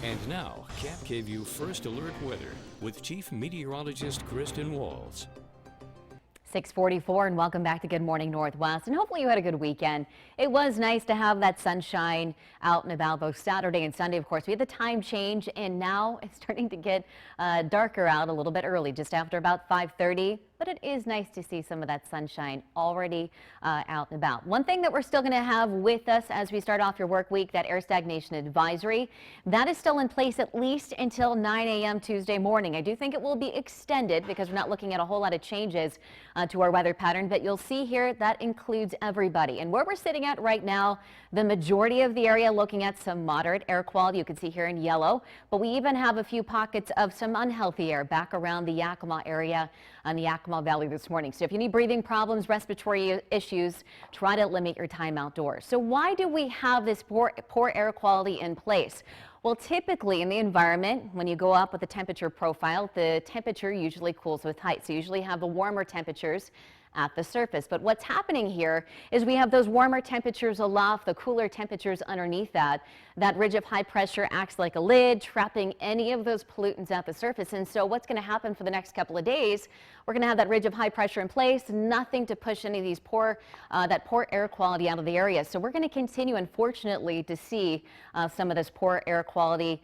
And now, Cap KVU First Alert Weather with Chief Meteorologist Kristin Walls. 6:44 and welcome back to Good Morning Northwest, and hopefully you had a good weekend. It was nice to have that sunshine out and about both Saturday and Sunday. Of course, we had the time change and now it's starting to get darker out a little bit early, just after about 5:30. But it is nice to see some of that sunshine already out and about. One thing that we're still going to have with us as we start off your work week, that air stagnation advisory, that is still in place at least until 9 a.m. Tuesday morning. I do think it will be extended because we're not looking at a whole lot of changes to our weather pattern, but you'll see here that includes everybody. And where we're sitting at right now, the majority of the area looking at some moderate air quality. You can see here in yellow, but we even have a few pockets of some unhealthy air back around the Yakima area and the Yakima Valley this morning. So if you need breathing problems, respiratory issues, try to limit your time outdoors. So why do we have this poor air quality in place? Well, typically in the environment, when you go up with the temperature profile, the temperature usually cools with height. So you usually have the warmer temperatures at the surface. But what's happening here is we have those warmer temperatures aloft, the cooler temperatures underneath that. That ridge of high pressure acts like a lid, trapping any of those pollutants at the surface. And so what's going to happen for the next couple of days, we're going to have that ridge of high pressure in place, nothing to push any of these poor air quality out of the area. So we're going to continue, unfortunately, to see some of this poor air quality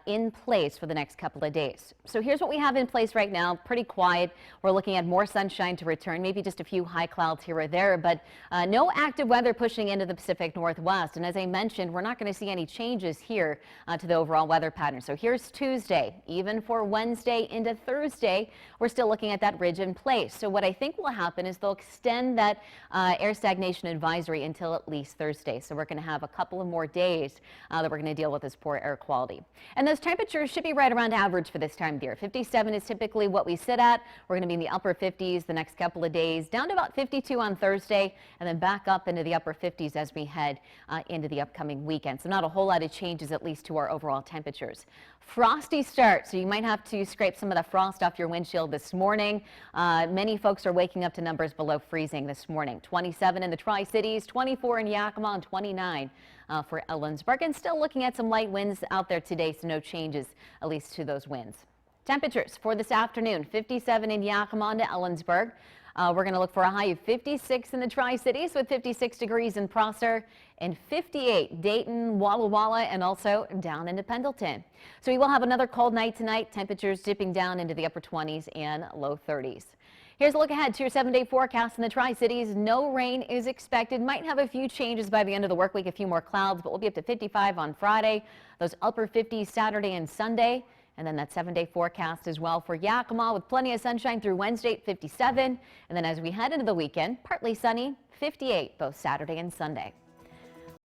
in place for the next couple of days. So here's what we have in place right now. Pretty quiet. We're looking at more sunshine to return, maybe just a few high clouds here or there, but no active weather pushing into the Pacific Northwest. And as I mentioned, we're not going to see any changes here to the overall weather pattern. So here's Tuesday. Even for Wednesday into Thursday, we're still looking at that ridge in place. So what I think will happen is they'll extend that air stagnation advisory until at least Thursday. So we're going to have a couple of more days that we're going to deal with this poor air quality. And those temperatures should be right around average for this time of year. 57 is typically what we sit at. We're going to be in the upper 50s the next couple of days, down to about 52 on Thursday, and then back up into the upper 50s as we head into the upcoming weekend. So not a whole lot of changes, at least to our overall temperatures. Frosty start, so you might have to scrape some of the frost off your windshield this morning. Many folks are waking up to numbers below freezing this morning. 27 in the Tri-Cities, 24 in Yakima, and 29 for Ellensburg. And still looking at some light winds out there today, so no changes, at least to those winds. Temperatures for this afternoon, 57 in Yakima to Ellensburg. We're going to look for a high of 56 in the Tri-Cities with 56 degrees in Prosser and 58 Dayton, Walla Walla, and also down into Pendleton. So we will have another cold night tonight. Temperatures dipping down into the upper 20s and low 30s. Here's a look ahead to your 7-day forecast in the Tri-Cities. No rain is expected. Might have a few changes by the end of the work week, a few more clouds, but we'll be up to 55 on Friday. Those upper 50s Saturday and Sunday. And then that 7-day forecast as well for Yakima with plenty of sunshine through Wednesday at 57. And then as we head into the weekend, partly sunny, 58 both Saturday and Sunday.